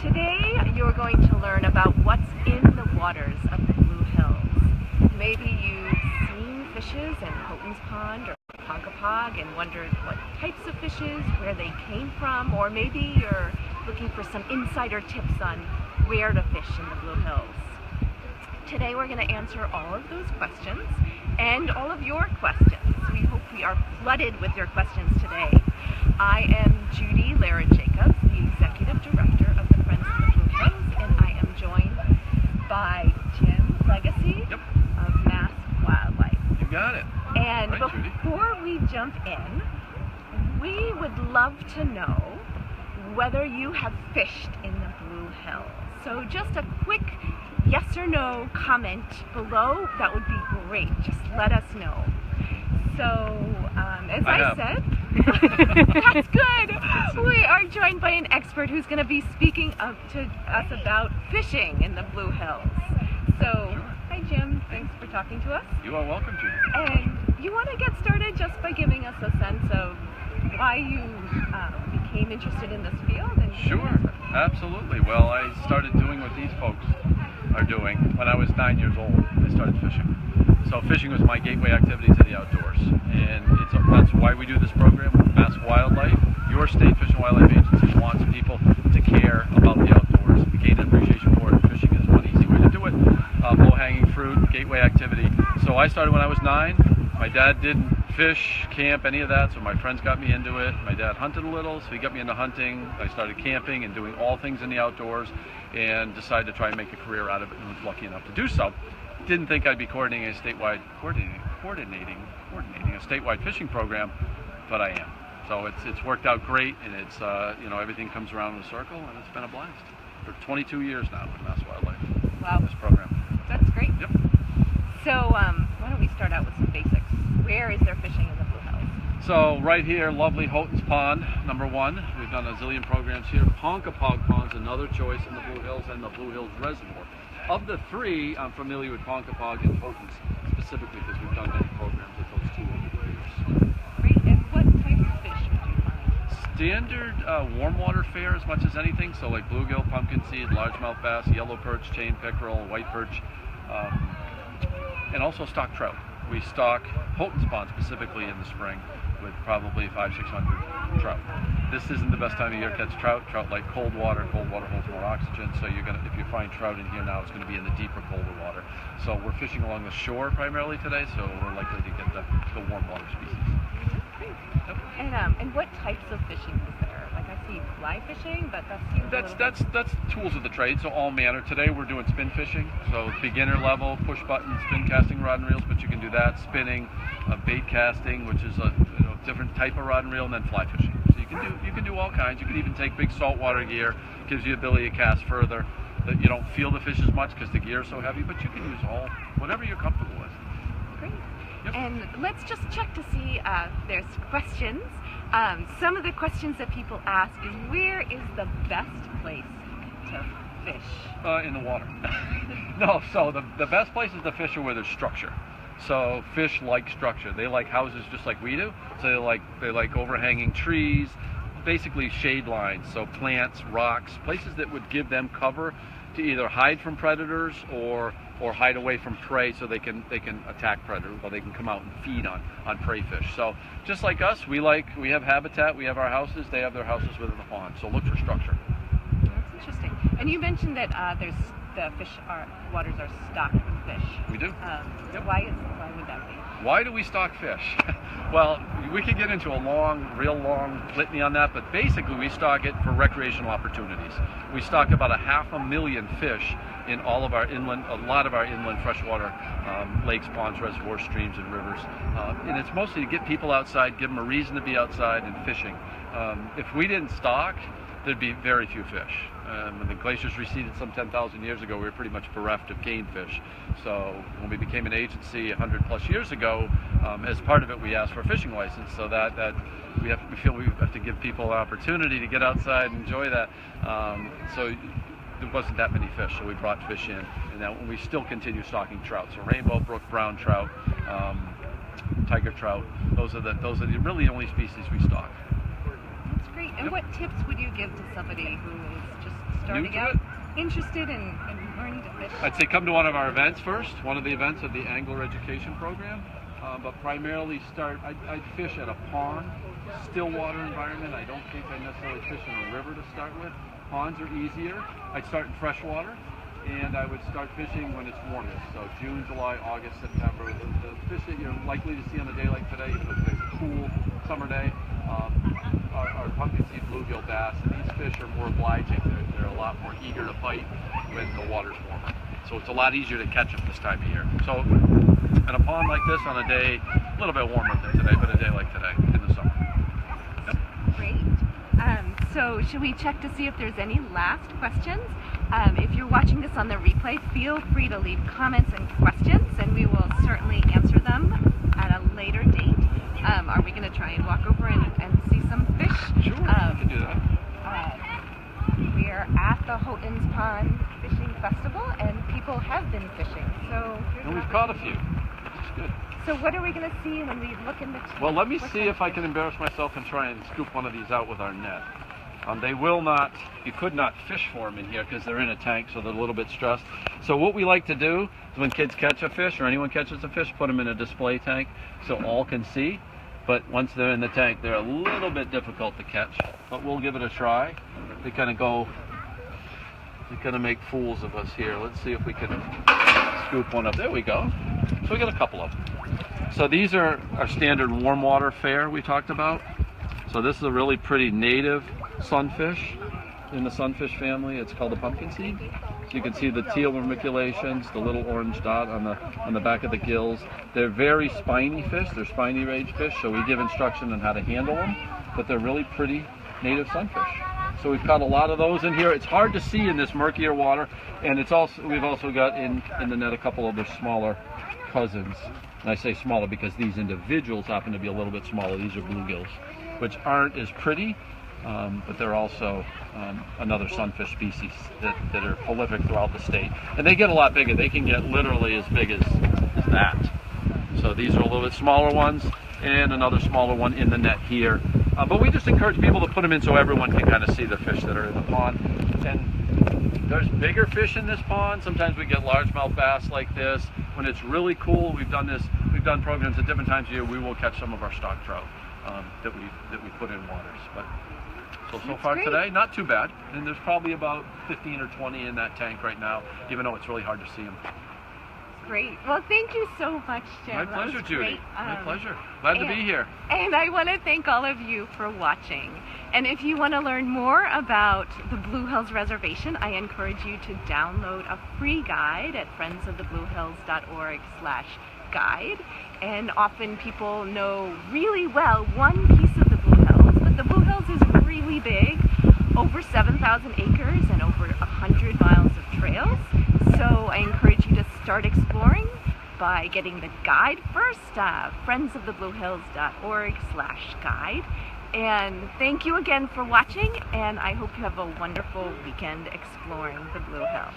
Today you're going to learn about what's in the waters of the Blue Hills. Maybe you've seen fishes in Houghton's Pond or Ponkapog and wondered what types of fishes, where they came from, or maybe you're looking for some insider tips on where to fish in the Blue Hills. Today we're going to answer all of those questions and all of your questions. We hope we are flooded with your questions today. I am Judy Lara-Jacobs, the Executive Director of the Friends of the Blue Hills, and I am joined by Jim Lagacy of Mass Wildlife. You got it. And right, before we jump in, we would love to know whether you have fished in the Blue Hills. So just a quick yes or no comment below, that would be great. Just let us know. So, as I said, that's good. We are joined by an expert who's going to be speaking up to us about fishing in the Blue Hills. So, hi Jim, thanks for talking to us. You are welcome, Judy. And you want to get started just by giving us a sense of why you became interested in this field? And sure, absolutely. Well, I started doing what these folks are doing when I was 9 years old. I started fishing. So fishing was my gateway activity to the outdoors, and that's why we do this program with Mass Wildlife. Your state Fish and Wildlife Agency wants people to care about the outdoors, gain an appreciation for it. Fishing is one easy way to do it. Low-hanging fruit, gateway activity. So I started when I was 9. My dad didn't fish, camp, any of that, so my friends got me into it. My dad hunted a little, so he got me into hunting. I started camping and doing all things in the outdoors, and decided to try and make a career out of it, and was lucky enough to do so. Didn't think I'd be coordinating a statewide fishing program, but I am. So it's worked out great, and it's everything comes around in a circle, and it's been a blast for 22 years now with Mass Wildlife. Wow, this program. That's great. Yep. So why don't we start out with some basics? Where is there fishing in the Blue Hills? So right here, lovely Houghton's Pond, #1. We've done a zillion programs here. Ponkapog Pond's another choice in the Blue Hills, and the Blue Hills Reservoir. Of the three, I'm familiar with Ponkapog and Houghton's specifically because we've done many programs with those two over the years. Great. And what type of fish would you find? Standard warm water fare as much as anything. So like bluegill, pumpkin seed, largemouth bass, yellow perch, chain pickerel, white perch, and also stock trout. We stock Houghton's Pond specifically in the spring with probably 500-600 trout. This isn't the best time of year to catch trout. Trout like cold water. Cold water holds more oxygen, so if you find trout in here now, it's going to be in the deeper, colder water. So we're fishing along the shore primarily today, so we're likely to get the warm water species. Great. Yep. And what types of fishing is there? Like I see fly fishing, but that's tools of the trade. So all manner. Today we're doing spin fishing, so beginner level, push button, spin casting rod and reels, but you can do that. Spinning, bait casting, which is a different type of rod and reel, and then fly fishing. So you can do all kinds. You can even take big saltwater gear, gives you the ability to cast further. That you don't feel the fish as much because the gear is so heavy, but you can use whatever you're comfortable with. Great. Yep. And let's just check to see there's questions. Some of the questions that people ask is, where is the best place to fish? In the water. No, so the best places to fish are where there's structure. So fish like structure. They like houses just like we do. So they like overhanging trees, basically shade lines. So plants, rocks, places that would give them cover to either hide from predators or hide away from prey, so they can attack predators, or they can come out and feed on prey fish. So just like us, we have habitat, we have our houses, they have their houses within the pond. So look for structure. That's interesting. And you mentioned that waters are stocked with fish. We do. Yep. Why would that be? Why do we stock fish? Well, we could get into a real long litany on that, but basically we stock it for recreational opportunities. We stock about 500,000 fish in a lot of our inland freshwater lakes, ponds, reservoirs, streams, and rivers. And it's mostly to get people outside, give them a reason to be outside and fishing. If we didn't stock, there'd be very few fish. When the glaciers receded some 10,000 years ago, we were pretty much bereft of game fish. So when we became an agency 100 plus years ago, as part of it, we asked for a fishing license. So that we feel we have to give people an opportunity to get outside and enjoy that. So there wasn't that many fish, so we brought fish in, and now we still continue stocking trout. So rainbow brook brown trout, tiger trout. Those are the really only species we stock. That's great. And what tips would you give to somebody who is just starting to out it? interested in learning to fish? I'd say come to one of our events first, one of the events of the Angler Education Program. But primarily I'd fish at a pond, still water environment. I don't think I necessarily fish in a river to start with. Ponds are easier. I'd start in freshwater, and I would start fishing when it's warmest. So June, July, August, September. The fish that you're likely to see on a day like today, even though today's a cool summer day, are pumpkin seed bluegill bass. And these fish are more obliging. They're a lot more eager to bite when the water's warmer. So it's a lot easier to catch them this time of year. So in a pond like this on a day, a little bit warmer than today, but a day like today in the summer. Yep. Great. So should we check to see if there's any last questions? If you're watching this on the replay, feel free to leave comments and questions, and we will certainly answer them at a later date. Are we going to try and walk over and see some fish? Sure, we can do that. We're at the Houghton's Pond Fishing Festival, and people have been fishing. And we've caught a few, which is good. So what are we going to see when we look in the tank? Well, let me see if I can embarrass myself and try and scoop one of these out with our net. They will not, you could not fish for them in here because they're in a tank, so they're a little bit stressed. So what we like to do is when kids catch a fish or anyone catches a fish, put them in a display tank so all can see. But once they're in the tank, they're a little bit difficult to catch. But we'll give it a try. They kind of make fools of us here. Let's see if we can scoop one up. There we go. So we got a couple of them. So these are our standard warm water fare we talked about. So this is a really pretty native sunfish in the sunfish family. It's called a pumpkin seed. So you can see the teal vermiculations, the little orange dot on the back of the gills. They're very spiny fish. They're spiny rage fish, so we give instruction on how to handle them, but they're really pretty native sunfish. So we've caught a lot of those in here. It's hard to see in this murkier water, and we've also got in the net a couple of their smaller cousins. And I say smaller because these individuals happen to be a little bit smaller. These are bluegills, which aren't as pretty, but they're also another sunfish species that are prolific throughout the state. And they get a lot bigger. They can get literally as big as that. So these are a little bit smaller ones, and another smaller one in the net here. But we just encourage people to put them in so everyone can kind of see the fish that are in the pond. And there's bigger fish in this pond. Sometimes we get largemouth bass like this. When it's really cool, we've done programs at different times of year. We will catch some of our stock trout that we put in waters. But so far today, not too bad. And there's probably about 15 or 20 in that tank right now, even though it's really hard to see them. Great. Well, thank you so much, Jim. My pleasure, Judy. My pleasure. Glad to be here. And I want to thank all of you for watching. And if you want to learn more about the Blue Hills Reservation, I encourage you to download a free guide at friendsofthebluehills.org/guide. And often people know really well one piece of the Blue Hills, but the Blue Hills is really big, over 7,000 acres and over 100 miles of trails. So I encourage you to start exploring by getting the guide first, friendsofthebluehills.org/guide. And thank you again for watching, and I hope you have a wonderful weekend exploring the Blue Hills.